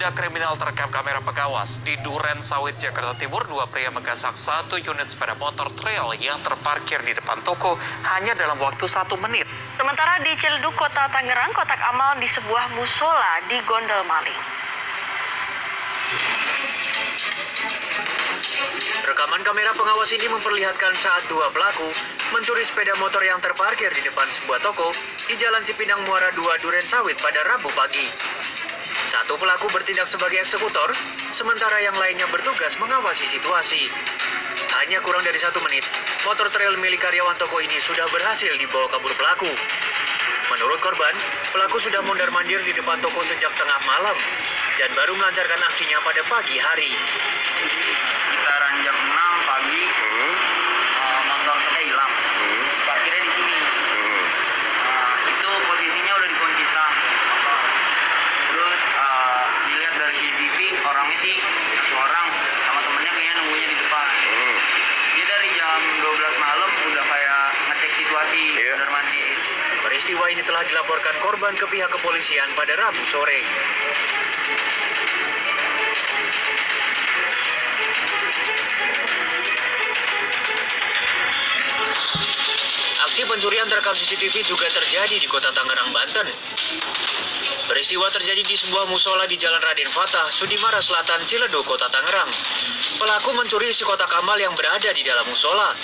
tindak kriminal terekam kamera pengawas. Di Duren Sawit, Jakarta Timur, dua pria menggasak satu unit sepeda motor trail yang terparkir di depan toko hanya dalam waktu 1 menit. Sementara di Ciledug, Kota Tangerang, kotak amal di sebuah musola digondol maling. Rekaman kamera pengawas ini memperlihatkan saat dua pelaku mencuri sepeda motor yang terparkir di depan sebuah toko di Jalan Cipinang Muara 2 Duren Sawit pada Rabu pagi. Satu pelaku bertindak sebagai eksekutor, sementara yang lainnya bertugas mengawasi situasi. Hanya kurang dari 1 menit, motor trail milik karyawan toko ini sudah berhasil dibawa kabur pelaku. Menurut korban, pelaku sudah mondar-mandir di depan toko sejak tengah malam dan baru melancarkan aksinya pada pagi hari. Sekitaran jam 6 pagi, motor saya hilang. Parkirnya di sini. Itu posisinya udah dikunci setengah motor. Terus dilihat dari CCTV, orangnya sih satu orang sama temennya kayaknya nunggunya di depan. Dia dari jam 12 malam udah kayak ngecek situasi, mondar-mandir. Peristiwa ini telah dilaporkan korban ke pihak kepolisian pada Rabu sore. Aksi pencurian terekam CCTV juga terjadi di Kota Tangerang, Banten. Peristiwa terjadi di sebuah musola di Jalan Raden Fatah, Sudimara Selatan, Ciledug, Kota Tangerang. Pelaku mencuri isi kotak amal yang berada di dalam musola.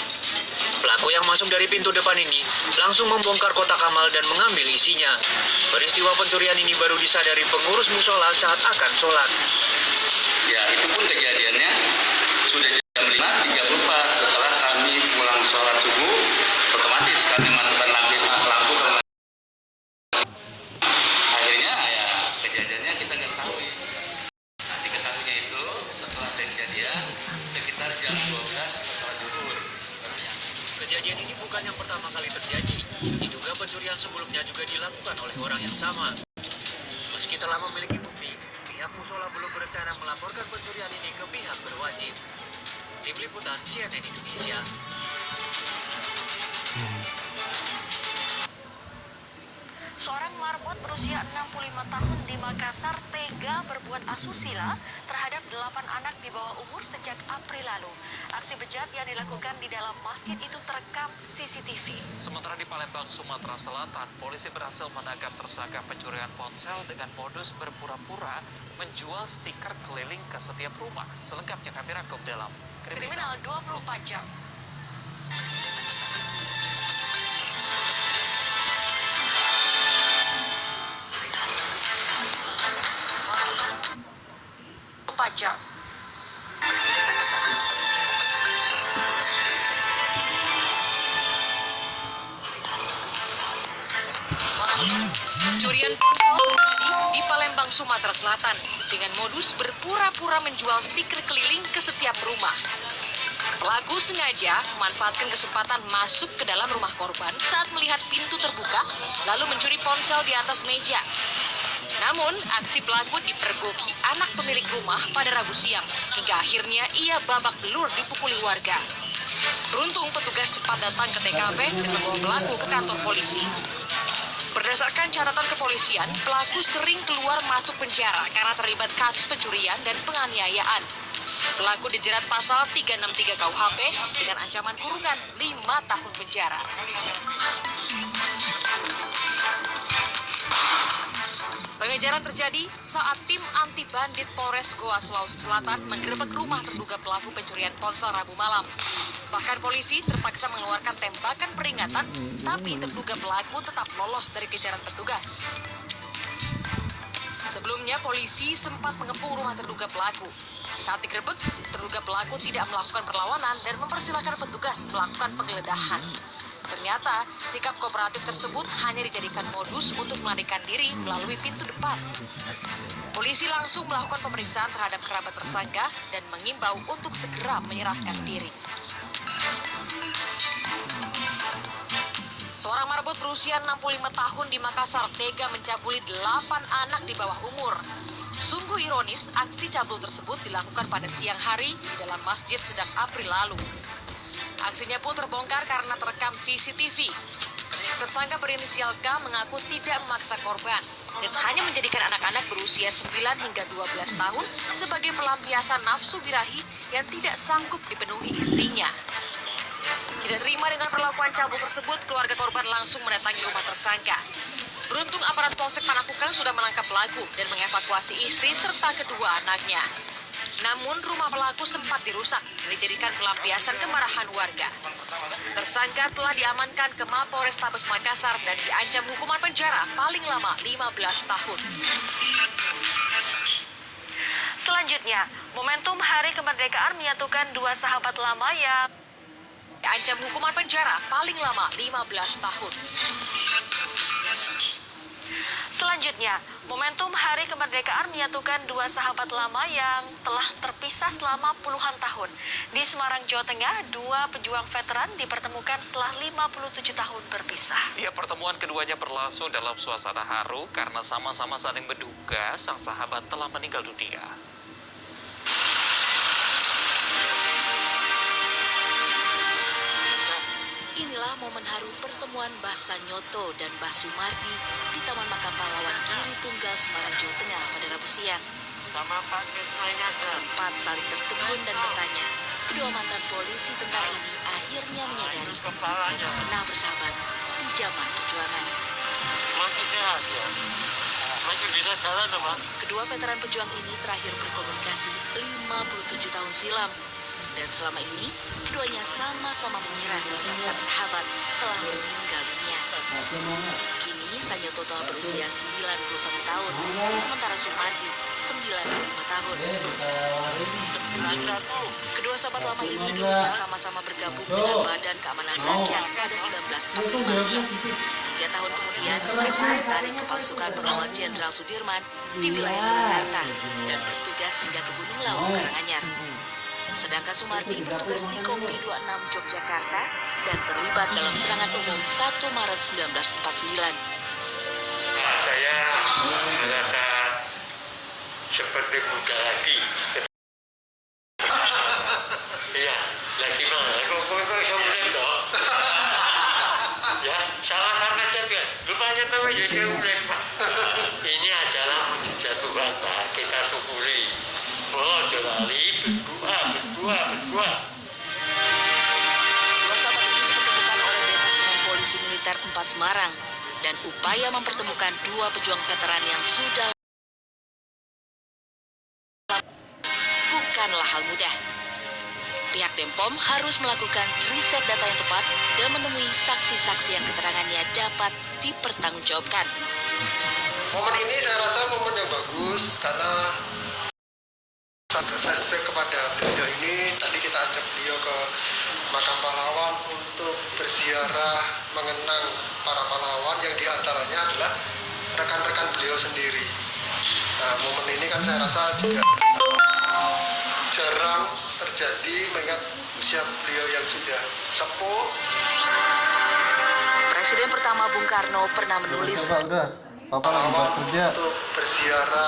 Pelaku yang masuk dari pintu depan ini langsung membongkar kotak amal dan mengambil isinya. Peristiwa pencurian ini baru disadari pengurus musola saat akan sholat. Ya, itu pun kejadiannya sudah jam 5.34 setelah kami pulang sholat subuh, otomatis kami matikan lampu. Akhirnya ya kejadiannya kita nggak tahu ya. Nah, diketahuinya itu setelah kejadian sekitar jam 12 setelah zuhur. Kejadian ini bukan yang pertama kali terjadi. Diduga pencurian sebelumnya juga dilakukan oleh orang yang sama. Meski telah memiliki bukti, pihak musola belum berencana melaporkan pencurian ini ke pihak berwajib. Tim Liputan CNN Indonesia. Seorang marbot berusia 65 tahun di Makassar tega berbuat asusila terhadap 8 anak di bawah umur sejak April lalu. Aksi bejat yang dilakukan di dalam masjid itu terekam CCTV. Sementara di Palembang, Sumatera Selatan, polisi berhasil menangkap tersangka pencurian ponsel dengan modus berpura-pura menjual stiker keliling ke setiap rumah. Selengkapnya kami rangkum dalam Kriminal 24 jam. Jam. Pencurian ponsel terjadi di Palembang, Sumatera Selatan dengan modus berpura-pura menjual stiker keliling ke setiap rumah. Pelaku sengaja memanfaatkan kesempatan masuk ke dalam rumah korban saat melihat pintu terbuka, lalu mencuri ponsel di atas meja. Namun, aksi pelaku dipergoki anak pemilik rumah pada Rabu siang, hingga akhirnya ia babak belur dipukuli warga. Beruntung petugas cepat datang ke TKP dan membawa pelaku ke kantor polisi. Berdasarkan catatan kepolisian, pelaku sering keluar masuk penjara karena terlibat kasus pencurian dan penganiayaan. Pelaku dijerat pasal 363 KUHP dengan ancaman kurungan 5 tahun penjara. Pengejaran terjadi saat tim anti bandit Polres Goa, Sulawesi Selatan menggerebek rumah terduga pelaku pencurian ponsel Rabu malam. Bahkan polisi terpaksa mengeluarkan tembakan peringatan, tapi terduga pelaku tetap lolos dari kejaran petugas. Sebelumnya polisi sempat mengepung rumah terduga pelaku. Saat digerebek, terduga pelaku tidak melakukan perlawanan dan mempersilahkan petugas melakukan penggeledahan. Ternyata, sikap kooperatif tersebut hanya dijadikan modus untuk melarikan diri melalui pintu depan. Polisi langsung melakukan pemeriksaan terhadap kerabat tersangka dan mengimbau untuk segera menyerahkan diri. Seorang marbot berusia 65 tahun di Makassar tega mencabuli 8 anak di bawah umur. Sungguh ironis, aksi cabul tersebut dilakukan pada siang hari di dalam masjid sejak April lalu. Aksinya pun terbongkar karena terekam CCTV. Tersangka berinisial K mengaku tidak memaksa korban dan hanya menjadikan anak-anak berusia 9 hingga 12 tahun sebagai pelampiasan nafsu birahi yang tidak sanggup dipenuhi istrinya. Tidak terima dengan perlakuan cabul tersebut, keluarga korban langsung mendatangi rumah tersangka. Beruntung aparat Polsek Panakukang sudah menangkap pelaku dan mengevakuasi istri serta kedua anaknya. Namun rumah pelaku sempat dirusak, dijadikan pelampiasan kemarahan warga. Tersangka telah diamankan ke Mapolrestabes Makassar dan diancam hukuman penjara paling lama 15 tahun. Selanjutnya, momentum Hari Kemerdekaan menyatukan dua sahabat lama yang Diancam hukuman penjara paling lama 15 tahun. Selanjutnya, momentum Hari Kemerdekaan menyatukan dua sahabat lama yang telah terpisah selama puluhan tahun. Di Semarang, Jawa Tengah, dua pejuang veteran dipertemukan setelah 57 tahun berpisah. Ya, pertemuan keduanya berlangsung dalam suasana haru karena sama-sama saling menduga sang sahabat telah meninggal dunia. Inilah momen haru pertemuan Mbah Sanyoto dan Mbah Sumardi di Taman Makam Pahlawan Giri Tunggal, Semarang, Jawa Tengah pada Rabu siang. Sempat saling tertegun dan bertanya, kedua mantan polisi tentara ini akhirnya menyadari mereka pernah bersahabat di zaman perjuangan. Masih sehat ya? Masih bisa jalan Pak? Kedua veteran pejuang ini terakhir berkomunikasi 57 tahun silam. Dan selama ini, keduanya sama-sama mengira sang sahabat telah meninggal dunia. Kini, Sanyoto telah berusia 91 tahun, sementara Sumardi 95 tahun. Kedua sahabat lama ini dulunya sama-sama bergabung dengan Badan Keamanan Rakyat pada 1945. 3 tahun kemudian, Sanyoto ditarik ke pasukan pengawal Jenderal Sudirman di wilayah Surakarta dan bertugas hingga ke Gunung Lawu, Karanganyar. Sedangkan Sumardi bertugas di Kopi 26 Yogyakarta dan terlibat dalam serangan umum 1 Maret 1949. Saya merasa seperti muda lagi. Iya, lagi mana? Kok saya dong? Ya, salah sama aja kan. Rupanya tahu ya saya udah Pak. Ini adalah mujizat Tuhan Pak. Kita syukuri. Oh, jelali, berdua. Dua sahabat ini dipertemukan oleh Detasemen Polisi Militer 4 Semarang dan upaya mempertemukan dua pejuang veteran yang sudah bukanlah hal mudah. Pihak Denpom harus melakukan riset data yang tepat dan menemui saksi-saksi yang keterangannya dapat dipertanggungjawabkan. Momen ini saya rasa momen yang bagus karena flashback kepada beliau ini. Tadi kita ajak beliau ke makam pahlawan untuk berziarah mengenang para pahlawan yang diantaranya adalah rekan-rekan beliau sendiri. Nah, momen ini kan saya rasa juga jarang terjadi mengingat usia beliau yang sudah sepuh. Presiden pertama Bung Karno pernah menulis pahlawan untuk berziarah